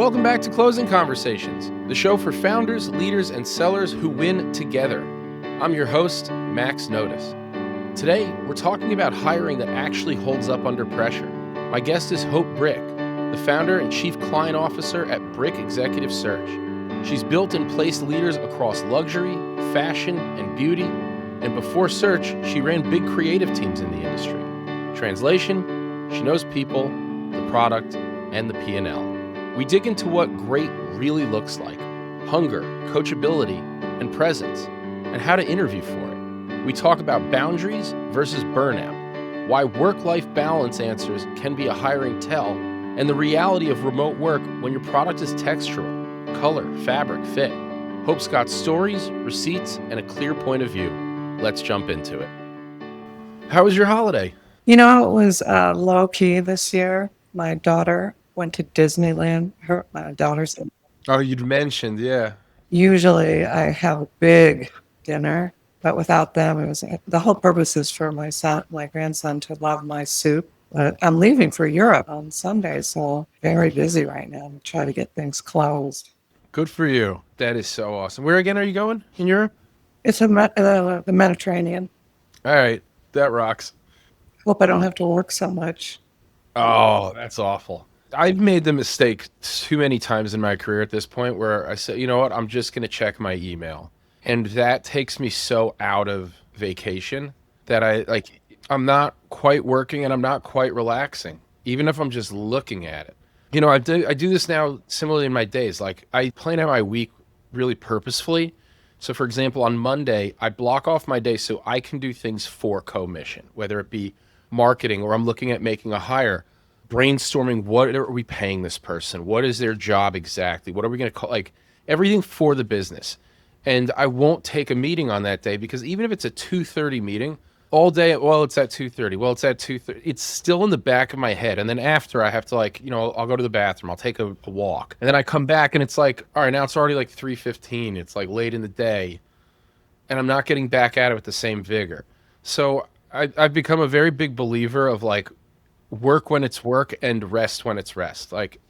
Welcome back to Closing Conversations, the show for founders, leaders, and sellers who win together. I'm your host, Max Notice. Today, we're talking about hiring that actually holds up under pressure. My guest is Hope Brick, the founder and chief client officer at Brick Executive Search. She's built and placed leaders across luxury, fashion, and beauty, and before Search, she ran big creative teams in the industry. Translation, she knows people, the product, and the P&L. We dig into what great really looks like, hunger, coachability, and presence, and how to interview for it. We talk about boundaries versus burnout, why work-life balance answers can be a hiring tell, and the reality of remote work when your product is textural, color, fabric, fit. Hope's got stories, receipts, and a clear point of view. Let's jump into it. How was your holiday? You know, it was low-key this year. My daughter went to Disneyland. My daughter's. Oh, you'd mentioned, yeah. Usually I have a big dinner, but without them, it was the whole purpose is for my grandson to love my soup. But I'm leaving for Europe on Sunday, so very busy right now to try to get things closed. Good for you. That is so awesome. Where again are you going in Europe? It's the Mediterranean. All right, that rocks. Hope I don't have to work so much. Oh, that's awful. I've made the mistake too many times in my career at this point where I say, you know what, I'm just going to check my email. And that takes me so out of vacation that I'm not quite working and I'm not quite relaxing, even if I'm just looking at it. You know, I do this now similarly in my days. Like I plan out my week really purposefully. So for example, on Monday, I block off my day so I can do things for commission, whether it be marketing or I'm looking at making a hire. Brainstorming, what are we paying this person? What is their job exactly? What are we going to call, like everything for the business. And I won't take a meeting on that day because even if it's a 2:30 meeting all day, well, it's at 2:30. Well, it's at 2:30. It's still in the back of my head. And then after I have to I'll go to the bathroom. I'll take a walk. And then I come back and it's like, all right, now it's already like 3:15. It's like late in the day and I'm not getting back at it with the same vigor. So I've become a very big believer of like, work when it's work and rest when it's rest. Like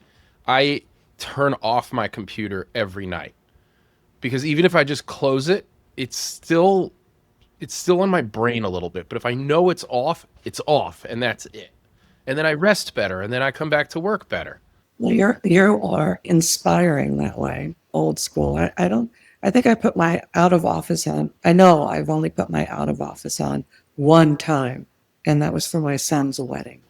I turn off my computer every night because even if I just close it, it's still on my brain a little bit. But if I know it's off and that's it. And then I rest better and then I come back to work better. Well, you are inspiring that way, old school. I think I put my out of office on. I know I've only put my out of office on one time, and that was for my son's wedding.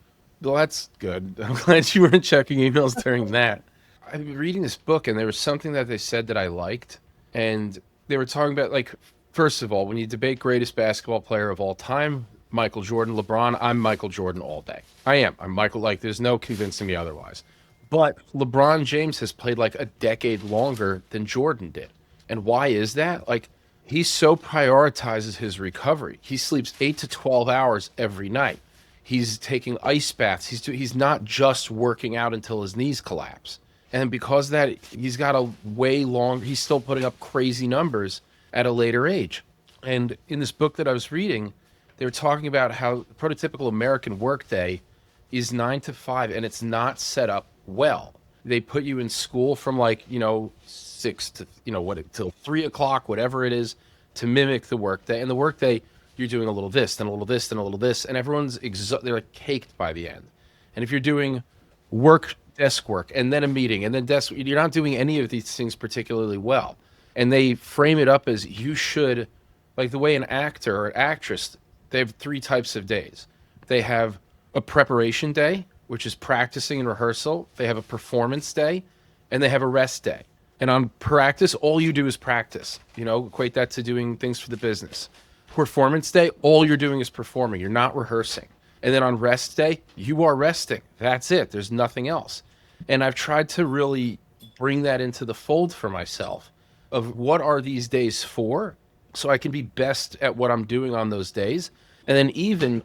Well, that's good. I'm glad you weren't checking emails during that. I've been reading this book and there was something that they said that I liked. And they were talking about, like, first of all, when you debate greatest basketball player of all time, Michael Jordan, LeBron, I'm Michael Jordan all day. I am. I'm Michael, like, there's no convincing me otherwise. But LeBron James has played like a decade longer than Jordan did. And why is that? Like, he so prioritizes his recovery. He sleeps 8 to 12 hours every night. He's taking ice baths. He's not just working out until his knees collapse. And because of that, he's got a way long, he's still putting up crazy numbers at a later age. And in this book that I was reading, they were talking about how the prototypical American workday is 9 to 5 and it's not set up well. They put you in school from 6 to, till 3 o'clock, whatever it is, to mimic the workday. And the workday, you're doing a little this, then a little this, then a little this, and everyone's they're like caked by the end. And if you're doing desk work, and then a meeting, and then you're not doing any of these things particularly well. And they frame it up as you should, like the way an actor or actress, they have 3 types of days. They have a preparation day, which is practicing and rehearsal. They have a performance day, and they have a rest day. And on practice, all you do is practice. Equate that to doing things for the business. Performance day, all you're doing is performing. You're not rehearsing. And then on rest day, you are resting. That's it. There's nothing else. And I've tried to really bring that into the fold for myself of what are these days for so I can be best at what I'm doing on those days. And then even,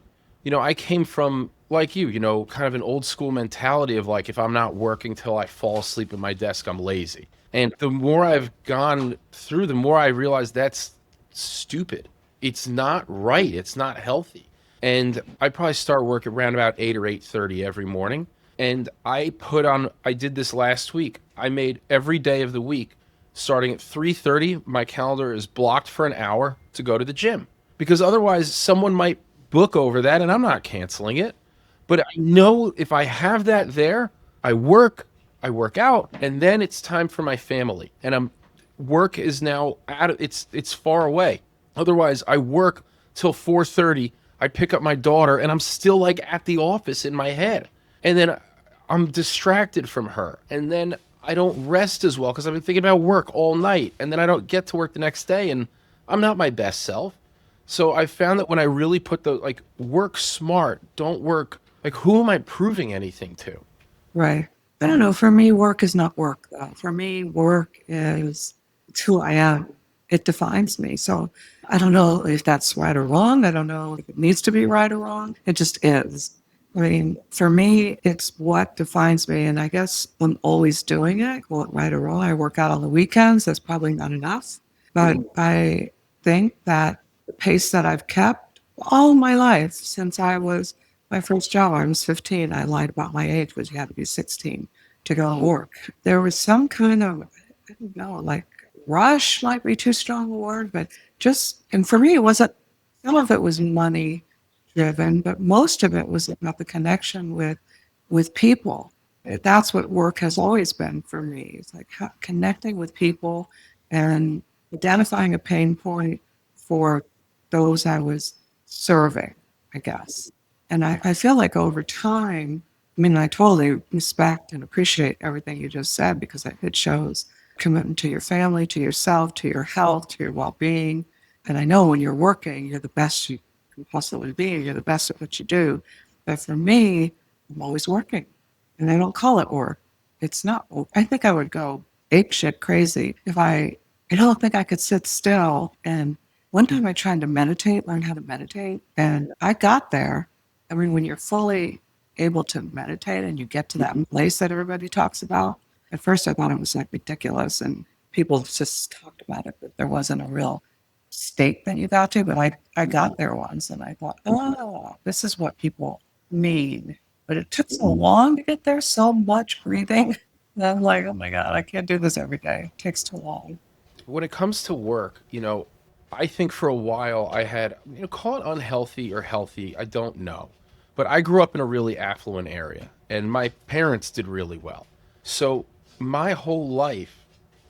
I came from, like you, kind of an old school mentality of like, if I'm not working till I fall asleep at my desk, I'm lazy. And the more I've gone through, the more I realize that's stupid. It's not right. It's not healthy. And I probably start work around about 8 or 8:30 every morning. And I did this last week. I made every day of the week, starting at 3:30, my calendar is blocked for an hour to go to the gym. Because otherwise someone might book over that and I'm not canceling it. But I know if I have that there, I work, I work out, and then it's time for my family. And I'm work is now out of it's far away. Otherwise, I work till 4:30. I pick up my daughter and I'm still like at the office in my head. And then I'm distracted from her. And then I don't rest as well because I've been thinking about work all night. And then I don't get to work the next day and I'm not my best self. So I found that when I really put the like work smart, don't work like who am I proving anything to? Right. I don't know. For me, work is not work, though. For me, work is it's who I am. It defines me. So I don't know if that's right or wrong. I don't know if it needs to be right or wrong. It just is. I mean, for me, it's what defines me. And I guess I'm always doing it, call it right or wrong. I work out on the weekends. That's probably not enough. But I think that the pace that I've kept all my life since I was my first job, I was 15. I lied about my age, because you had to be 16 to go to work. There was some kind of, I don't know, like rush might be too strong a word, but just, and for me, it wasn't, some of it was money driven, but most of it was about the connection with people. That's what work has always been for me. It's like connecting with people and identifying a pain point for those I was serving, I guess. And I feel like over time, I mean, I totally respect and appreciate everything you just said because it shows commitment to your family, to yourself, to your health, to your well-being. And I know when you're working, you're the best you can possibly be. You're the best at what you do. But for me, I'm always working. And I don't call it work. It's not. I think I would go apeshit crazy if I don't think I could sit still. And one time I tried to meditate, learn how to meditate, and I got there. I mean, when you're fully able to meditate and you get to that place that everybody talks about, at first I thought it was like ridiculous and people just talked about it, but there wasn't a real state that you got to. But I got there once and I thought, oh, this is what people mean. But it took so long to get there, so much breathing. And I'm like, oh my God, I can't do this every day. It takes too long. When it comes to work, I think for a while I had, call it unhealthy or healthy, I don't know. But I grew up in a really affluent area and my parents did really well. So my whole life,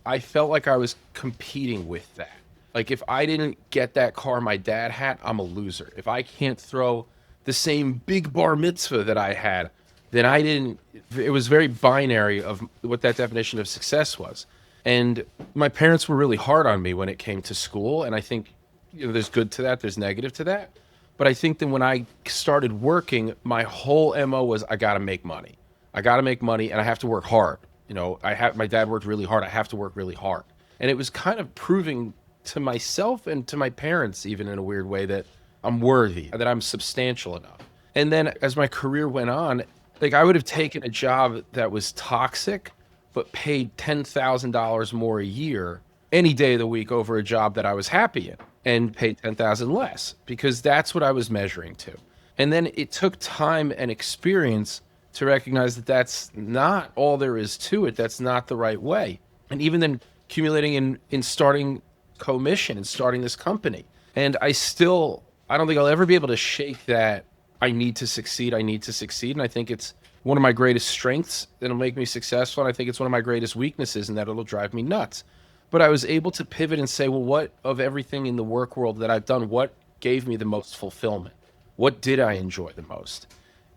I felt like I was competing with that. Like if I didn't get that car my dad had, I'm a loser. If I can't throw the same big bar mitzvah that I had, then I didn't, it was very binary of what that definition of success was. And my parents were really hard on me when it came to school. And I think, there's good to that, there's negative to that. But I think that when I started working, my whole MO was I got to make money. I got to make money and I have to work hard. My dad worked really hard. I have to work really hard. And it was kind of proving to myself and to my parents, even in a weird way, that I'm worthy, that I'm substantial enough. And then as my career went on, like I would have taken a job that was toxic, but paid $10,000 more a year any day of the week over a job that I was happy in and paid 10,000 less because that's what I was measuring to. And then it took time and experience to recognize that that's not all there is to it. That's not the right way. And even then accumulating in starting commission and starting this company. And I don't think I'll ever be able to shake that I need to succeed. I need to succeed. And I think it's one of my greatest strengths that'll make me successful. And I think it's one of my greatest weaknesses and that it'll drive me nuts. But I was able to pivot and say, well, what of everything in the work world that I've done, what gave me the most fulfillment? What did I enjoy the most?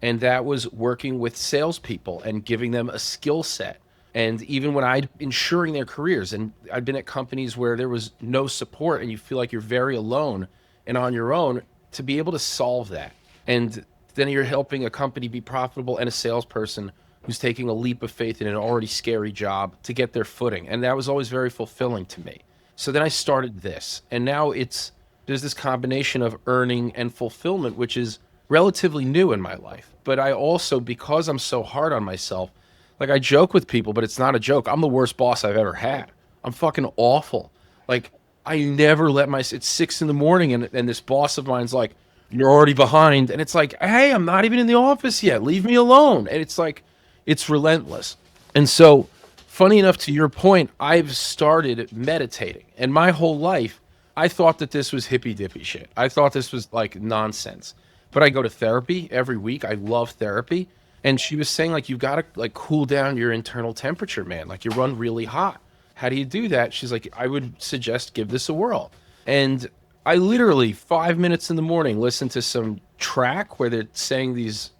And that was working with salespeople and giving them a skill set. And even when I'd ensuring their careers, and I'd been at companies where there was no support and you feel like you're very alone and on your own, to be able to solve that. And then you're helping a company be profitable and a salesperson who's taking a leap of faith in an already scary job to get their footing. And that was always very fulfilling to me. So then I started this. And now there's this combination of earning and fulfillment, which is relatively new in my life. But I also, because I'm so hard on myself, like I joke with people, but it's not a joke. I'm the worst boss I've ever had. I'm fucking awful. Like I never it's 6 a.m. and this boss of mine's like, you're already behind. And it's like, hey, I'm not even in the office yet. Leave me alone. And it's like, It's relentless. And so, funny enough, to your point, I've started meditating. And my whole life, I thought that this was hippy dippy shit. I thought this was like nonsense. But I go to therapy every week. I love therapy. And she was saying, like, you've got to like cool down your internal temperature, man. Like, you run really hot. How do you do that? She's like, I would suggest give this a whirl. And I literally 5 minutes in the morning listen to some track where they're saying these,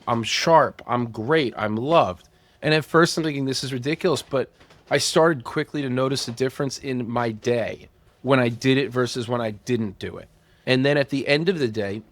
I'm sharp, I'm great, I'm loved. And at first I'm thinking this is ridiculous, but I started quickly to notice a difference in my day when I did it versus when I didn't do it. And then at the end of the day,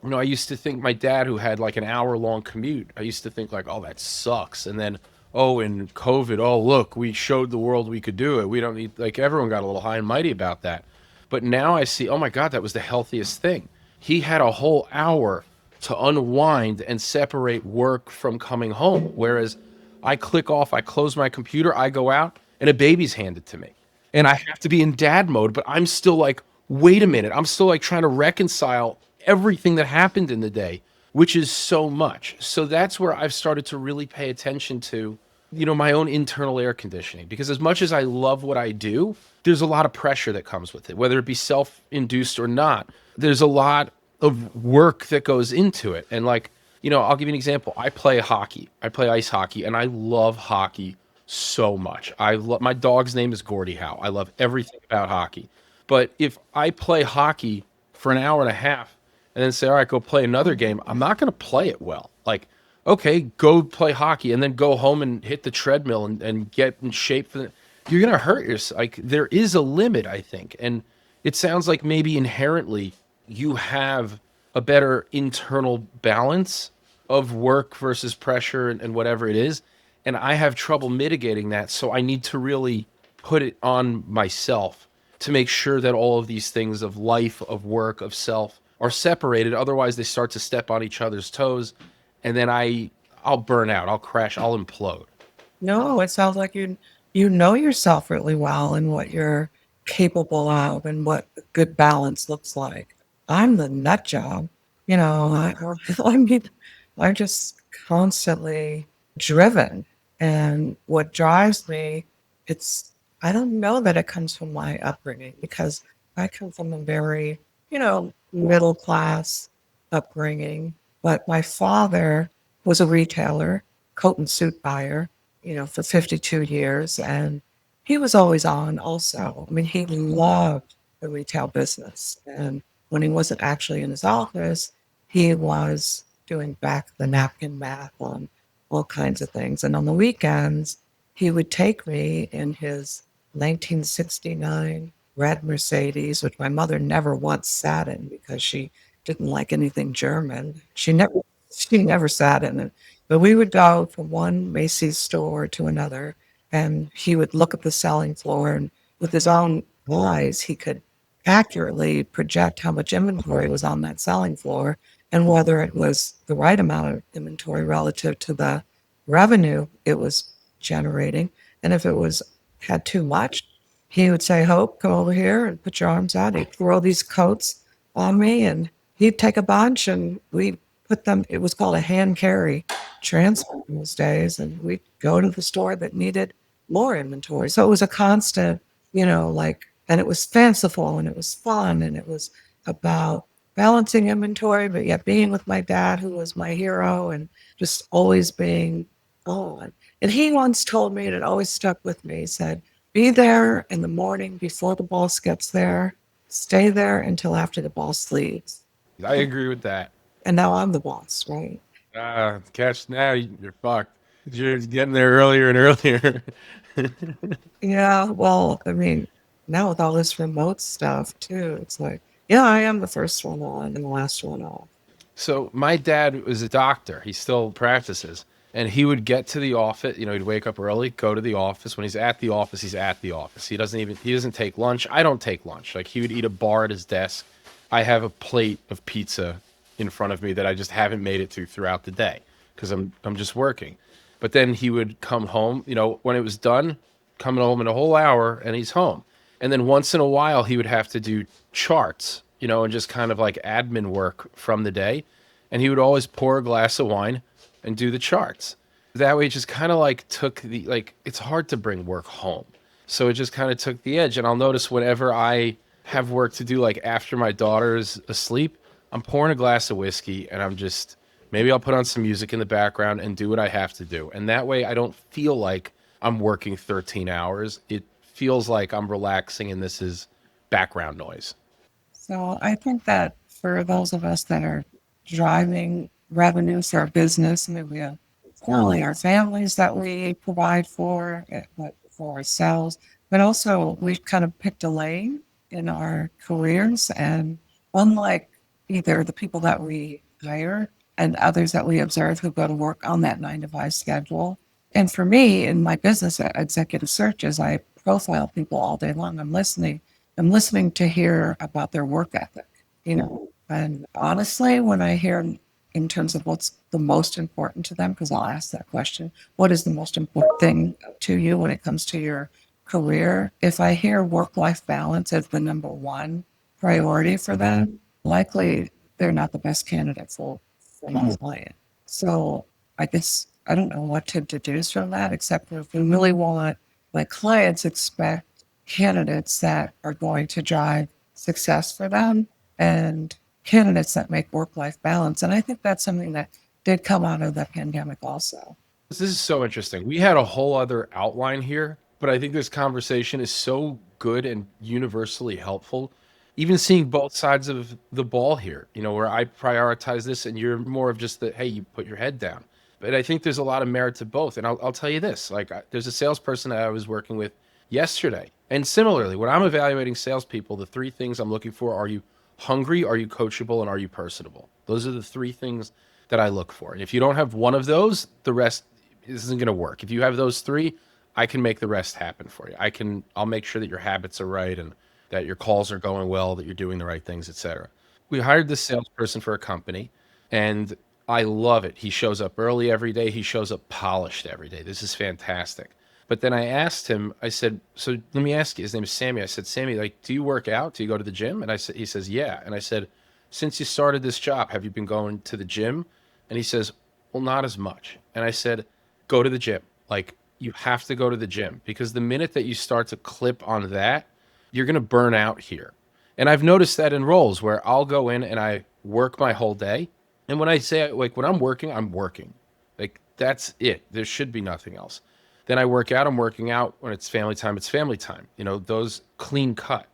I used to think my dad, who had like an hour long commute, I used to think like, oh, that sucks. And then, oh, in COVID, oh, look, we showed the world we could do it. We don't need, like, everyone got a little high and mighty about that. But now I see, oh my God, that was the healthiest thing. He had a whole hour to unwind and separate work from coming home. Whereas I click off, I close my computer, I go out, and a baby's handed to me. And I have to be in dad mode, but I'm still like, wait a minute. I'm still like trying to reconcile everything that happened in the day, which is so much. So that's where I've started to really pay attention to, my own internal air conditioning. Because as much as I love what I do, there's a lot of pressure that comes with it, whether it be self-induced or not. There's a lot of work that goes into it. And like, I'll give you an example. I play hockey. I play ice hockey, and I love hockey so much. My dog's name is Gordie Howe. I love everything about hockey. But if I play hockey for an hour and a half and then say, all right, go play another game, I'm not going to play it well. Like, okay, go play hockey and then go home and hit the treadmill and get in shape for the, you're going to hurt yourself. Like, there is a limit, I think. And it sounds like maybe inherently you have a better internal balance of work versus pressure and whatever it is. And I have trouble mitigating that. So I need to really put it on myself to make sure that all of these things of life, of work, of self are separated. Otherwise, they start to step on each other's toes. And then I'll burn out. I'll crash. I'll implode. No, it sounds like you know yourself really well and what you're capable of and what a good balance looks like. I'm the nut job. I mean, I'm just constantly driven. And what drives me, I don't know that it comes from my upbringing because I come from a very, middle class upbringing. But my father was a retailer, coat and suit buyer, for 52 years. And he was always on also. I mean, he loved the retail business. And when he wasn't actually in his office, he was doing back the napkin math on all kinds of things. And on the weekends, he would take me in his 1969 red Mercedes, which my mother never once sat in because she didn't like anything German. She never sat in it. But we would go from one Macy's store to another, and he would look at the selling floor, and with his own eyes, he could accurately project how much inventory was on that selling floor and whether it was the right amount of inventory relative to the revenue it was generating. And if it was had too much, he would say, Hope, come over here and put your arms out. He'd throw these coats on me and he'd take a bunch and we'd put them, it was called a hand carry transfer in those days. And we'd go to the store that needed more inventory. So it was a constant, and it was fanciful and it was fun and it was about balancing inventory, but yet being with my dad, who was my hero, and just always being on. And he once told me, and it always stuck with me, he said, be there in the morning before the boss gets there, stay there until after the boss leaves. I agree with that. And now I'm the boss, right? Catch now, you're fucked. You're getting there earlier and earlier. Yeah, well, I mean, now with all this remote stuff too, it's like, yeah, I am the first one on and the last one off. So my dad was a doctor. He still practices. And he would get to the office, he'd wake up early, go to the office. When he's at the office, he's at the office. He doesn't take lunch. I don't take lunch. Like, he would eat a bar at his desk. I have a plate of pizza in front of me that I just haven't made it to throughout the day because I'm just working. But then he would come home, when it was done, coming home in a whole hour, and he's home. And then once in a while, he would have to do charts, and just kind of like admin work from the day. And he would always pour a glass of wine and do the charts. that way it just kind of like took the like it's hard to bring work home. So it just kind of took the edge. And I'll notice whenever I have work to do, like after my daughter's asleep, I'm pouring a glass of whiskey and I'm just maybe I'll put on some music in the background and do what I have to do. And that way I don't feel like I'm working 13 hours. It feels like I'm relaxing and this is background noise. So I think that for those of us that are driving revenue for our business, I mean, we have not only our families that we provide for, but for ourselves, but also we've kind of picked a lane in our careers. And unlike either the people that we hire and others that we observe who go to work on that 9 to 5 schedule. And for me, in my business at executive searches, I profile people all day long. I'm listening to hear about their work ethic, you know. And honestly, when I hear in terms of what's the most important to them, because I'll ask that question, what is the most important thing to you when it comes to your career? If I hear work-life balance as the number one priority for them, likely they're not the best candidate for my client. So I guess I don't know what to deduce from that, except for if we really want, like clients expect candidates that are going to drive success for them and candidates that make work-life balance. And I think that's something that did come out of the pandemic also. This is so interesting. We had a whole other outline here, but I think this conversation is so good and universally helpful. Even seeing both sides of the ball here, where I prioritize this and you're more of just the, hey, you put your head down. But I think there's a lot of merit to both. And I'll tell you this, like there's a salesperson that I was working with yesterday. And similarly, when I'm evaluating salespeople, the three things I'm looking for are you hungry, are you coachable, and are you personable? Those are the three things that I look for. And if you don't have one of those, the rest isn't going to work. If you have those three, I can make the rest happen for you. I'll make sure that your habits are right and that your calls are going well, that you're doing the right things, etc. We hired this salesperson for a company and I love it. He shows up early every day. He shows up polished every day. This is fantastic. But then I asked him, I said, so let me ask you, his name is Sammy. I said, Sammy, like, do you work out? Do you go to the gym? And he says, yeah. And I said, since you started this job, have you been going to the gym? And he says, well, not as much. And I said, go to the gym. Like, you have to go to the gym because the minute that you start to clip on that, you're going to burn out here. And I've noticed that in roles where I'll go in and I work my whole day. And when I say, like, when I'm working, I'm working. Like, that's it. There should be nothing else. Then I work out, I'm working out. When it's family time, it's family time. Those clean cut.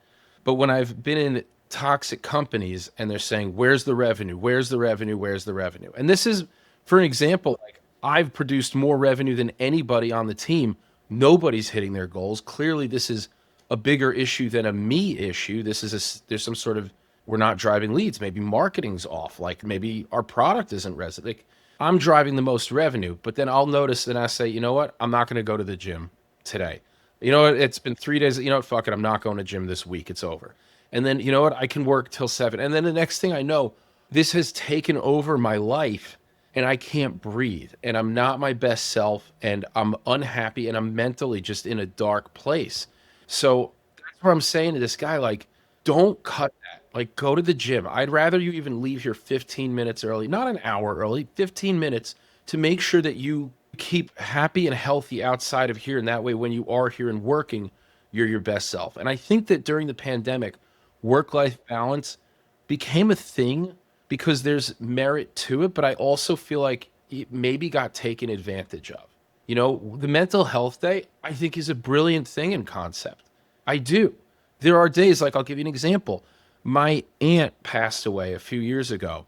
But when I've been in toxic companies and they're saying, where's the revenue? Where's the revenue? Where's the revenue? And this is, for an example, like I've produced more revenue than anybody on the team. Nobody's hitting their goals. Clearly, this is a bigger issue than a me issue. There's some sort of, we're not driving leads. Maybe marketing's off. Like maybe our product isn't resonating. Like, I'm driving the most revenue, but then I'll notice and I say, you know what? I'm not going to go to the gym today. You know what? It's been 3 days. You know what? Fuck it. I'm not going to gym this week. It's over. And then, you know what? I can work till 7. And then the next thing I know, this has taken over my life and I can't breathe and I'm not my best self and I'm unhappy and I'm mentally just in a dark place. So that's where I'm saying to this guy, like, don't cut that. Like, go to the gym. I'd rather you even leave here 15 minutes early, not an hour early, 15 minutes to make sure that you keep happy and healthy outside of here. And that way, when you are here and working, you're your best self. And I think that during the pandemic, work-life balance became a thing because there's merit to it. But I also feel like it maybe got taken advantage of. The mental health day, I think, is a brilliant thing in concept. I do. There are days, like I'll give you an example. My aunt passed away a few years ago,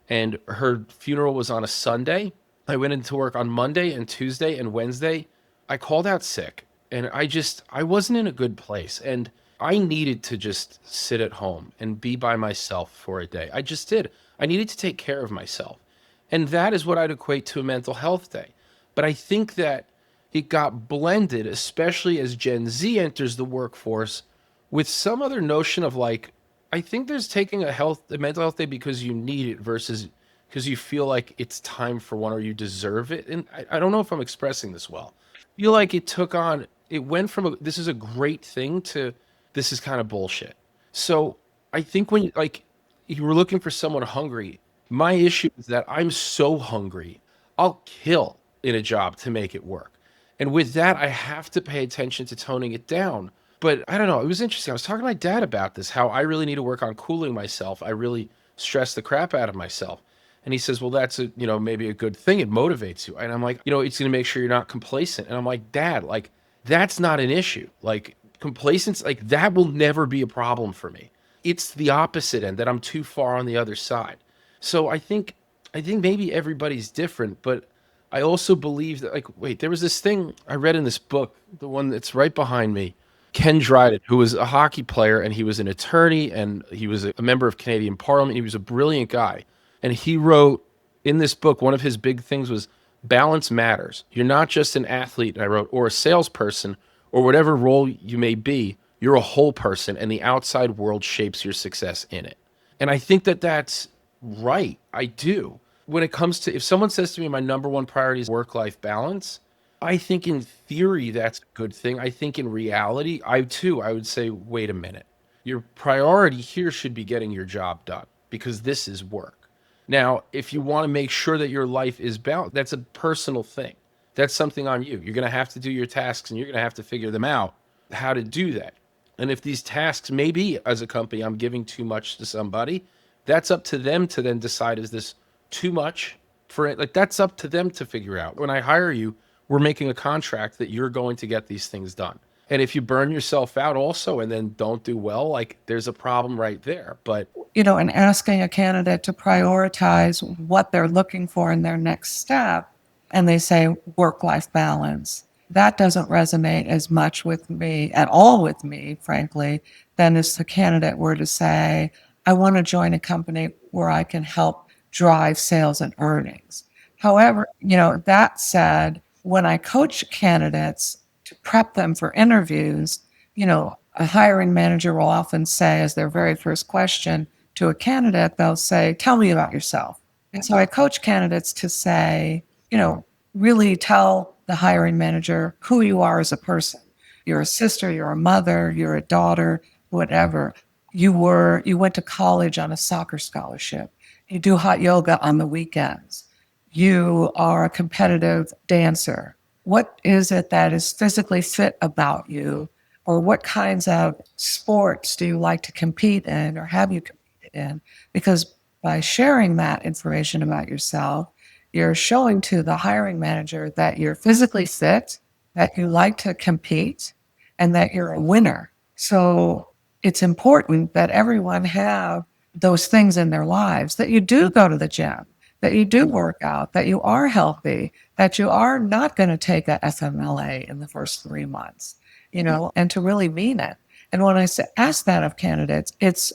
and her funeral was on a Sunday. I went into work on Monday and Tuesday and Wednesday. I called out sick, and I wasn't in a good place, and I needed to just sit at home and be by myself for a day. I just did. I needed to take care of myself. And that is what I'd equate to a mental health day. But I think that it got blended, especially as Gen Z enters the workforce, with some other notion of like, I think there's taking a mental health day because you need it versus because you feel like it's time for one or you deserve it. And I don't know if I'm expressing this well. I feel like it went from this is a great thing to this is kind of bullshit. So I think when like you were looking for someone hungry, my issue is that I'm so hungry, I'll kill. in a job to make it work. And with that, I have to pay attention to toning it down. But I don't know. It was interesting. I was talking to my dad about this, how I really need to work on cooling myself. I really stress the crap out of myself. And he says, well, that's maybe a good thing. It motivates you. And I'm like, it's going to make sure you're not complacent. And I'm like, Dad, like, that's not an issue. Like, complacence, like, that will never be a problem for me. It's the opposite end that I'm too far on the other side. So I think maybe everybody's different, but I also believe that, like, wait, there was this thing I read in this book, the one that's right behind me, Ken Dryden, who was a hockey player and he was an attorney and he was a member of Canadian Parliament. He was a brilliant guy. And he wrote in this book, one of his big things was balance matters. You're not just an athlete, I wrote, or a salesperson or whatever role you may be. You're a whole person and the outside world shapes your success in it. And I think that that's right. I do. When it comes to, if someone says to me, my number one priority is work-life balance, I think in theory that's a good thing. I think in reality, I would say, wait a minute. Your priority here should be getting your job done because this is work. Now, if you want to make sure that your life is balanced, that's a personal thing. That's something on you. You're going to have to do your tasks and you're going to have to figure them out how to do that. And if these tasks, maybe as a company, I'm giving too much to somebody, that's up to them to then decide, is this too much for it? Like, that's up to them to figure out. When I hire you, we're making a contract that you're going to get these things done. And if you burn yourself out also and then don't do well, like, there's a problem right there. But And asking a candidate to prioritize what they're looking for in their next step, and they say work-life balance. That doesn't resonate as much with me, at all with me, frankly, than if the candidate were to say, I want to join a company where I can help drive sales and earnings. However, that said, when I coach candidates to prep them for interviews, a hiring manager will often say, as their very first question to a candidate, they'll say, tell me about yourself. And so I coach candidates to say, really tell the hiring manager who you are as a person. You're a sister, you're a mother, you're a daughter, whatever. You went to college on a soccer scholarship. You do hot yoga on the weekends. You are a competitive dancer. What is it that is physically fit about you? Or what kinds of sports do you like to compete in or have you competed in? Because by sharing that information about yourself, you're showing to the hiring manager that you're physically fit, that you like to compete, and that you're a winner. So it's important that everyone have those things in their lives, that you do go to the gym, that you do work out, that you are healthy, that you are not going to take a FMLA in the first 3 months, and to really mean it. And when I ask that of candidates, it's,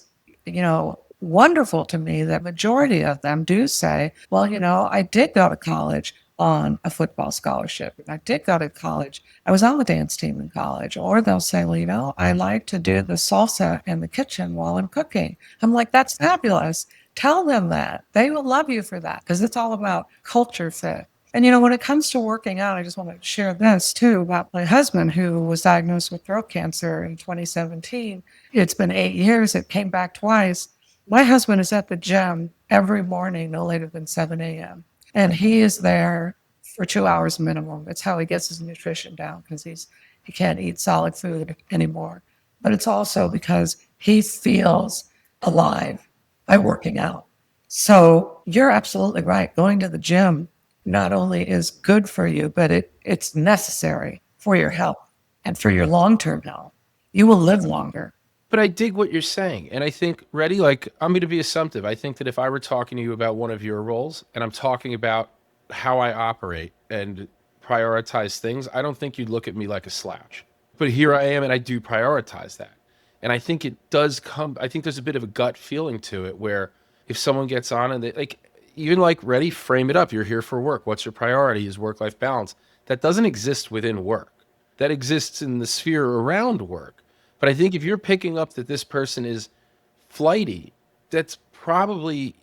wonderful to me that majority of them do say, well, I did go to college on a football scholarship. I did go to college. I was on the dance team in college. Or they'll say, well, I like to do the salsa in the kitchen while I'm cooking. I'm like, that's fabulous. Tell them that. They will love you for that because it's all about culture fit. And, when it comes to working out, I just want to share this too about my husband who was diagnosed with throat cancer in 2017. It's been 8 years. It came back twice. My husband is at the gym every morning, no later than 7 a.m. And he is there for 2 hours minimum. It's how he gets his nutrition down because he can't eat solid food anymore. But it's also because he feels alive by working out. So you're absolutely right. Going to the gym not only is good for you, but it's necessary for your health and for your long-term health. You will live longer. But I dig what you're saying. And I think, ready, like, I'm going to be assumptive. I think that if I were talking to you about one of your roles and I'm talking about how I operate and prioritize things, I don't think you'd look at me like a slouch. But here I am and I do prioritize that. And I think it does I think there's a bit of a gut feeling to it where if someone gets on and they, like, even like, ready, frame it up. You're here for work. What's your priority? Is work-life balance. That doesn't exist within work. That exists in the sphere around work. But I think if you're picking up that this person is flighty, that's probably,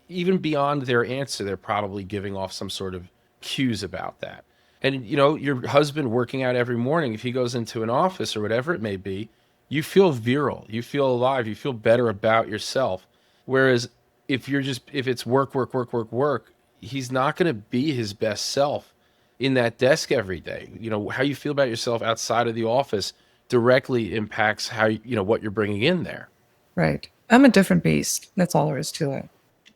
even beyond their answer, they're probably giving off some sort of cues about that. And, your husband working out every morning, if he goes into an office or whatever it may be, you feel virile, you feel alive, you feel better about yourself. Whereas if it's work, work, work, work, work, he's not going to be his best self in that desk every day. How you feel about yourself outside of the office directly impacts what you're bringing in there. Right. I'm a different beast. That's all there is to it.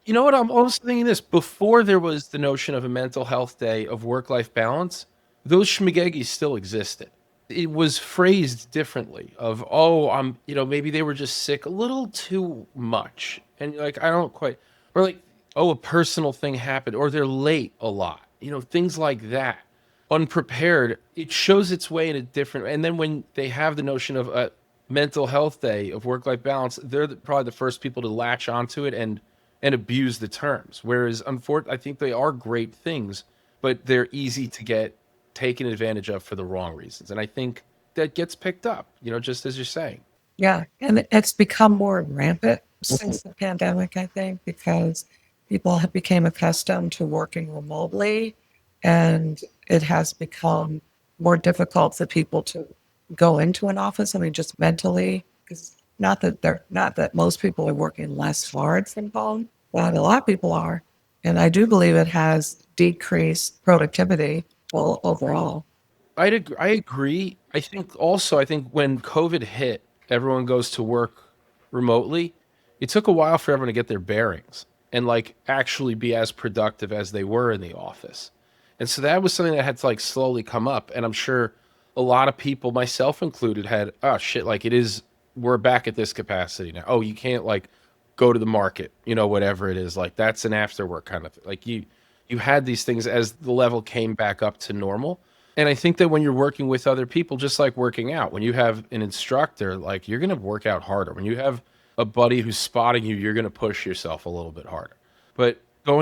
You know what? I'm also thinking this. Before there was the notion of a mental health day of work-life balance, those schmagegis still existed. It was phrased differently of, oh, maybe they were just sick a little too much. And you're like, I don't quite, or like, oh, a personal thing happened, or they're late a lot, things like that. Unprepared, it shows its way in a different, and then when they have the notion of a mental health day of work-life balance, they're probably the first people to latch onto it and abuse the terms. Whereas, unfortunately, I think they are great things, but they're easy to get taken advantage of for the wrong reasons. And I think that gets picked up, just as you're saying. Yeah. And it's become more rampant since the pandemic, I think, because people have became accustomed to working remotely, and it has become more difficult for people to go into an office. I mean, just mentally, because not that most people are working less hard from home, but a lot of people are. And I do believe it has decreased productivity, well, overall. I agree. I think when COVID hit, everyone goes to work remotely. It took a while for everyone to get their bearings and like actually be as productive as they were in the office. And so that was something that had to like slowly come up. And I'm sure a lot of people, myself included, had, oh shit, like we're back at this capacity now. Oh, you can't like go to the market, whatever it is. Like that's an after work kind of thing. Like you had these things as the level came back up to normal. And I think that when you're working with other people, just like working out, when you have an instructor, like you're going to work out harder. When you have a buddy who's spotting you, you're going to push yourself a little bit harder. But the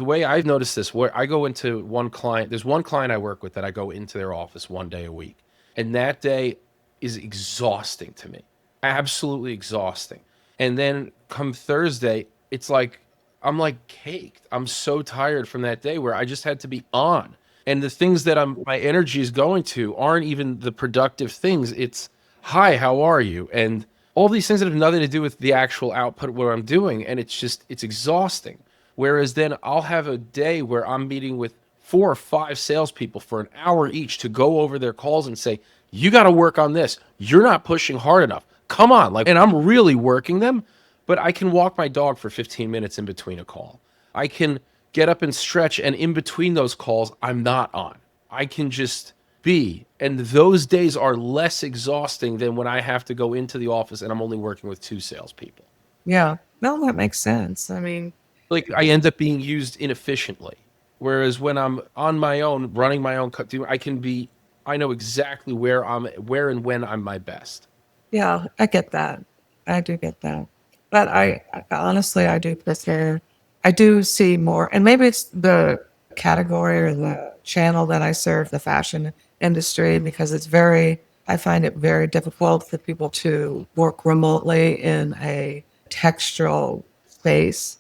way I've noticed this, where I go into one client, there's one client I work with that I go into their office one day a week. And that day is exhausting to me, absolutely exhausting. And then come Thursday, it's like, I'm like caked. I'm so tired from that day where I just had to be on. And the things that my energy is going to aren't even the productive things. It's, hi, how are you? And all these things that have nothing to do with the actual output of what I'm doing. And it's exhausting. Whereas then I'll have a day where I'm meeting with 4 or 5 salespeople for an hour each to go over their calls and say, you got to work on this. You're not pushing hard enough. Come on. Like, and I'm really working them, but I can walk my dog for 15 minutes in between a call. I can get up and stretch, and in between those calls, I'm not on. I can just be. And those days are less exhausting than when I have to go into the office and I'm only working with 2 salespeople. Yeah. No, that makes sense. I mean, Like I end up being used inefficiently. Whereas when I'm on my own, running my own, I know exactly where and when I'm my best. yeah, I get that. I do get that. But honestly, I do prefer, I do see more, and maybe it's the category or the channel that I serve, the fashion industry, because I find it very difficult for people to work remotely in a textural space.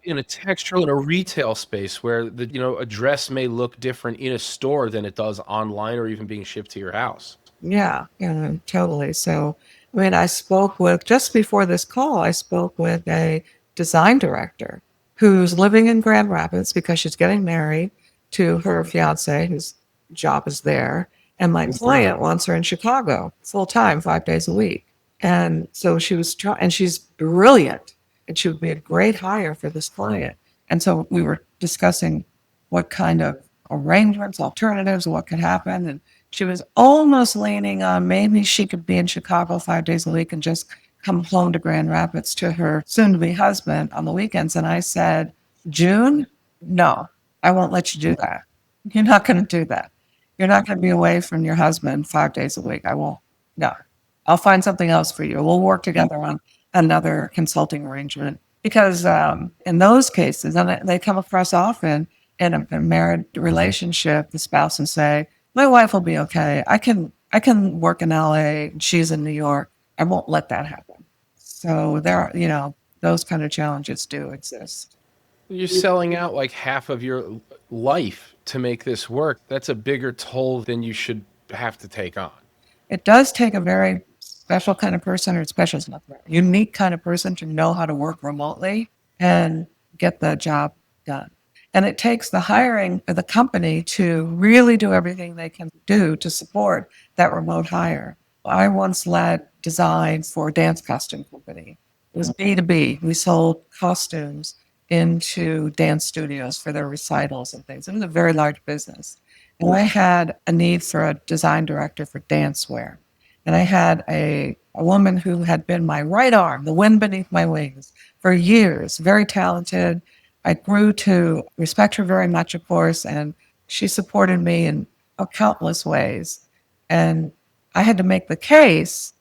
In a textural in a retail space where a dress may look different in a store than it does online or even being shipped to your house. Yeah, yeah, totally. So, I mean, just before this call, I spoke with a design director who's living in Grand Rapids because she's getting married to her fiance, whose job is there. And my client wants her in Chicago full time, 5 days a week. And so she was trying, and she's brilliant, and she would be a great hire for this client. And so we were discussing what kind of arrangements, alternatives, what could happen. And she was almost leaning on maybe she could be in Chicago 5 days a week and just come home to Grand Rapids to her soon to be husband on the weekends. And I said, June, no, I won't let you do that. You're not going to do that. You're not going to be away from your husband 5 days a week. I won't. No, I'll find something else for you. We'll work together on another consulting arrangement. Because in those cases, and they come across often in a married relationship, the spouse will say, my wife will be okay. I can work in LA. She's in New York. I won't let that happen. So there are, those kind of challenges do exist. You're selling out like half of your life to make this work. That's a bigger toll than you should have to take on. It does take a very special kind of person, or special is not the right, unique kind of person to know how to work remotely and get the job done. And it takes the hiring of the company to really do everything they can do to support that remote hire. I once led design for a dance costume company. It was B2B. We sold costumes into dance studios for their recitals and things. It was a very large business. And I had a need for a design director for dance wear. And I had a woman who had been my right arm, the wind beneath my wings, for years, very talented. I grew to respect her very much, of course, and she supported me in countless ways. And I had to make the case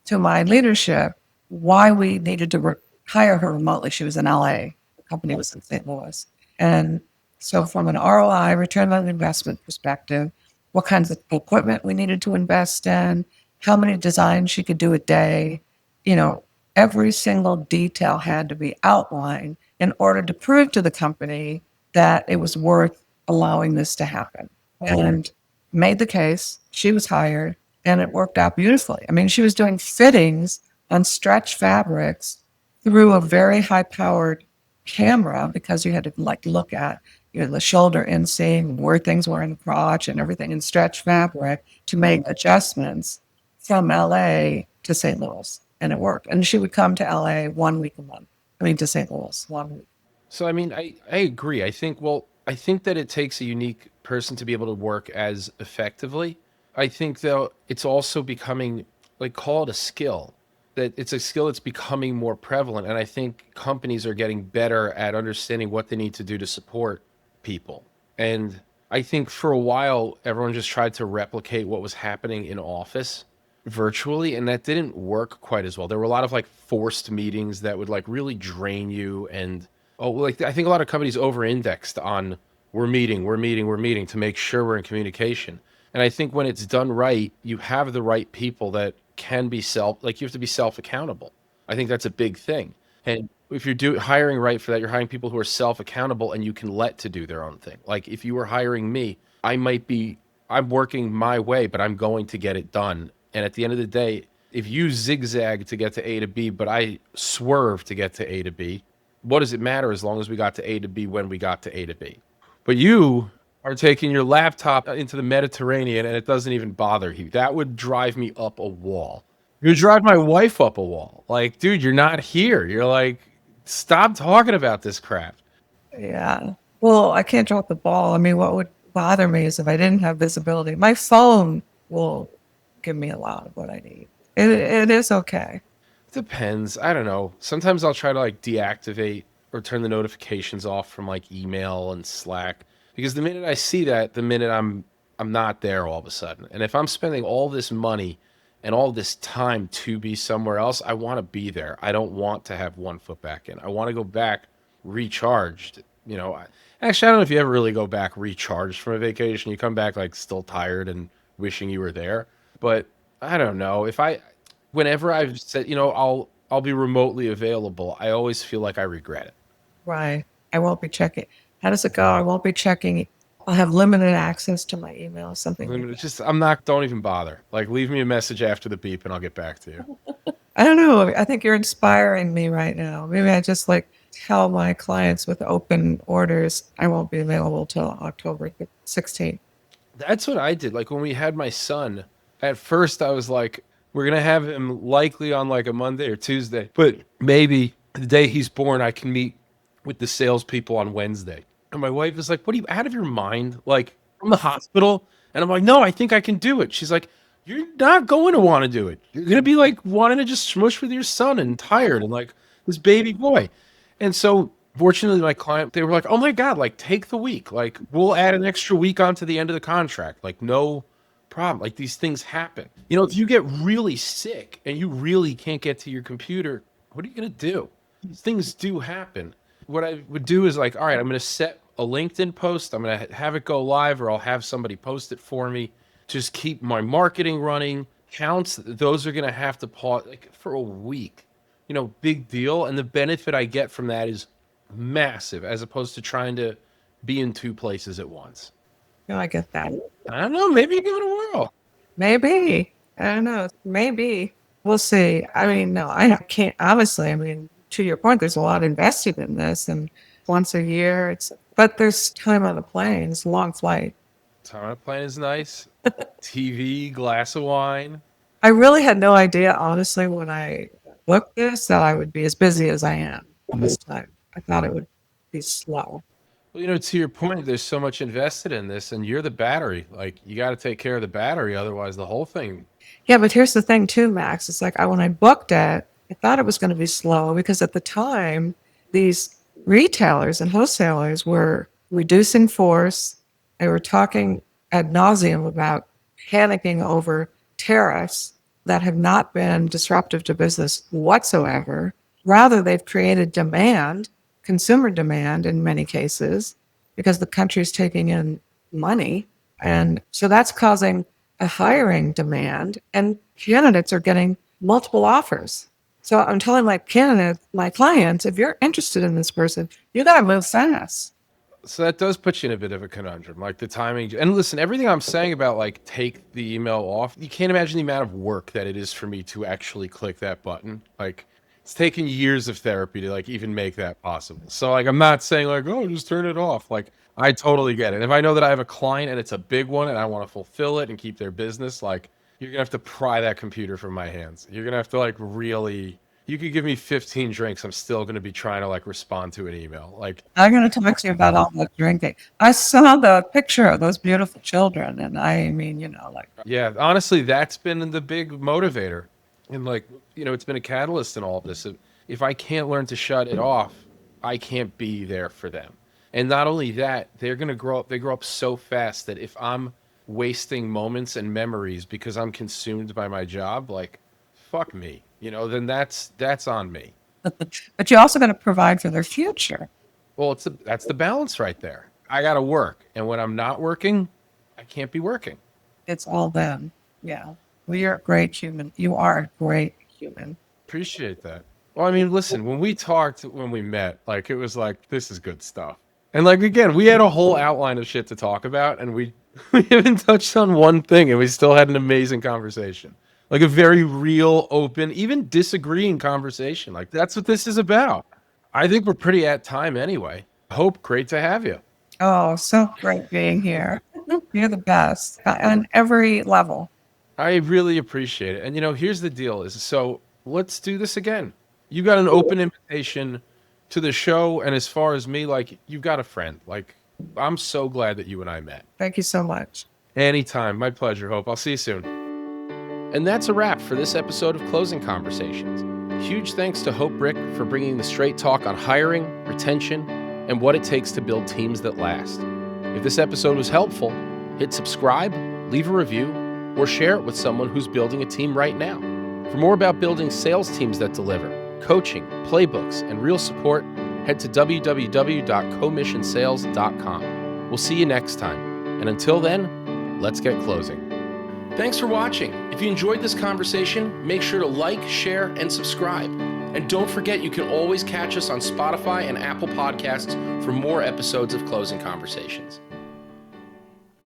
to my leadership why we needed to hire her remotely. She was in LA. The company was in St. Louis. And so from an ROI, return on investment perspective, what kinds of equipment we needed to invest in, how many designs she could do a day, every single detail had to be outlined in order to prove to the company that it was worth allowing this to happen. And made the case. She was hired, and it worked out beautifully. I mean, she was doing fittings on stretch fabrics through a very high-powered camera because you had to look at the shoulder inseam, where things were in the crotch, and everything in stretch fabric to make adjustments from LA to St. Louis, and it worked. And she would come to LA 1 week a month. I mean, to St. Louis 1 week. So I mean, I agree. I think that it takes a unique person to be able to work as effectively. I think though it's also becoming, like, call it a skill. That it's a skill that's becoming more prevalent, and I think companies are getting better at understanding what they need to do to support people. And I think for a while everyone just tried to replicate what was happening in office virtually, and that didn't work quite as well. There were a lot of like forced meetings that would like really drain you. And like I think a lot of companies over indexed on we're meeting to make sure we're in communication. And I think when it's done right, you have the right people that can be you have to be self accountable. I think that's a big thing. And if you're hiring right for that, you're hiring people who are self accountable and you can let to do their own thing. Like if you were hiring me, I'm working my way, but I'm going to get it done. And at the end of the day, if you zigzag to get to A to B, but I swerve to get to A to B, what does it matter as long as we got to A to B when we got to A to B? But you are taking your laptop into the Mediterranean and it doesn't even bother you. That would drive me up a wall. You drive my wife up a wall. Like, dude, you're not here. You're like, stop talking about this crap. Yeah. Well, I can't drop the ball. I mean, what would bother me is if I didn't have visibility. My phone will give me a lot of what I need. It is okay. Depends. I don't know. Sometimes I'll try to like deactivate or turn the notifications off from like email and Slack because the minute I see that, the minute I'm not there all of a sudden. And if I'm spending all this money and all this time to be somewhere else, I want to be there. I don't want to have one foot back in. I want to go back recharged. Actually, I don't know if you ever really go back recharged from a vacation. You come back like still tired and wishing you were there. But I don't know. Whenever I've said, I'll be remotely available, I always feel like I regret it. Right. I won't be checking. How does it go? I won't be checking. I'll have limited access to my email, something like that. Don't even bother. Like, leave me a message after the beep and I'll get back to you. I don't know. I think you're inspiring me right now. Maybe I just tell my clients with open orders I won't be available till October 16th. That's what I did. Like when we had my son, at first I was like, we're going to have him likely on like a Monday or Tuesday, but maybe the day he's born, I can meet with the salespeople on Wednesday. And my wife is like, what are you out of your mind? Like from the hospital? And I'm like, no, I think I can do it. She's like, you're not going to want to do it. You're going to be like wanting to just smush with your son and tired and like this baby boy. And so fortunately, my client, they were like, oh my God, like take the week. Like we'll add an extra week onto the end of the contract. Like no problem. Like these things happen. If you get really sick and you really can't get to your computer, what are you going to do? These things do happen. What I would do is like, all right, I'm going to set a LinkedIn post. I'm going to have it go live or I'll have somebody post it for me. Just keep my marketing running. Counts, those are going to have to pause like for a week. Big deal. And the benefit I get from that is massive as opposed to trying to be in two places at once. I get that. I don't know. Maybe you give it a whirl. Maybe. I don't know. Maybe. We'll see. I mean, no, I can't. Obviously, I mean, to your point, there's a lot invested in this. And once a year, it's But there's time on the plane. It's a long flight. Time on a plane is nice. TV, glass of wine. I really had no idea, honestly, when I booked this, that I would be as busy as I am this time. I thought it would be slow. Well, you know, to your point, there's so much invested in this, and you're the battery. Like, you got to take care of the battery, otherwise, the whole thing. Yeah, but here's the thing, too, Max. It's like when I booked it, I thought it was going to be slow because at the time, these retailers and wholesalers were reducing force. They were talking ad nauseum about panicking over tariffs that have not been disruptive to business whatsoever. Rather, they've created demand, consumer demand in many cases, because the country's taking in money. And so that's causing a hiring demand, and candidates are getting multiple offers. So I'm telling my candidates, my clients, if you're interested in this person, you got to move fast. So that does put you in a bit of a conundrum, like the timing. And listen, everything I'm saying about like take the email off, you can't imagine the amount of work that it is for me to actually click that button. Like it's taken years of therapy to like even make that possible. So like I'm not saying like, oh, just turn it off. Like I totally get it. If I know that I have a client and it's a big one and I want to fulfill it and keep their business, like you're gonna have to pry that computer from my hands. You're gonna have to like really, you could give me 15 drinks, I'm still gonna be trying to like respond to an email. Like I'm going to talk to you about all the drinking. I saw the picture of those beautiful children, and I mean, like, yeah, honestly, that's been the big motivator. And like, you know, it's been a catalyst in all of this. If I can't learn to shut it off, I can't be there for them. And not only that, they're going to grow up, they grow up so fast that if I'm wasting moments and memories because I'm consumed by my job, like, fuck me, you know, then that's on me. but you're also going to provide for their future. Well, that's the balance right there. I got to work. And when I'm not working, I can't be working. It's all them. Yeah. Well, you're a great human. You are a great human. Appreciate that. Well, I mean, listen, when we talked, when we met, like, it was like, this is good stuff. And like, again, we had a whole outline of shit to talk about, and we haven't touched on one thing, and we still had an amazing conversation. Like a very real, open, even disagreeing conversation. Like, that's what this is about. I think we're pretty at time anyway. Hope, great to have you. Oh, so great being here. You're the best on every level. I really appreciate it. And, you know, here's the deal is, so let's do this again. You got an open invitation to the show, and as far as me, like, you've got a friend. Like, I'm so glad that you and I met. Thank you so much. Anytime. My pleasure, Hope. I'll see you soon. And that's a wrap for this episode of Closing Conversations. Huge thanks to Hope Brick for bringing the straight talk on hiring, retention, and what it takes to build teams that last. If this episode was helpful, hit subscribe, leave a review, or share it with someone who's building a team right now. For more about building sales teams that deliver, coaching, playbooks, and real support, head to www.commissionsales.com. We'll see you next time. And until then, let's get closing. Thanks for watching. If you enjoyed this conversation, make sure to like, share, and subscribe. And don't forget, you can always catch us on Spotify and Apple Podcasts for more episodes of Closing Conversations.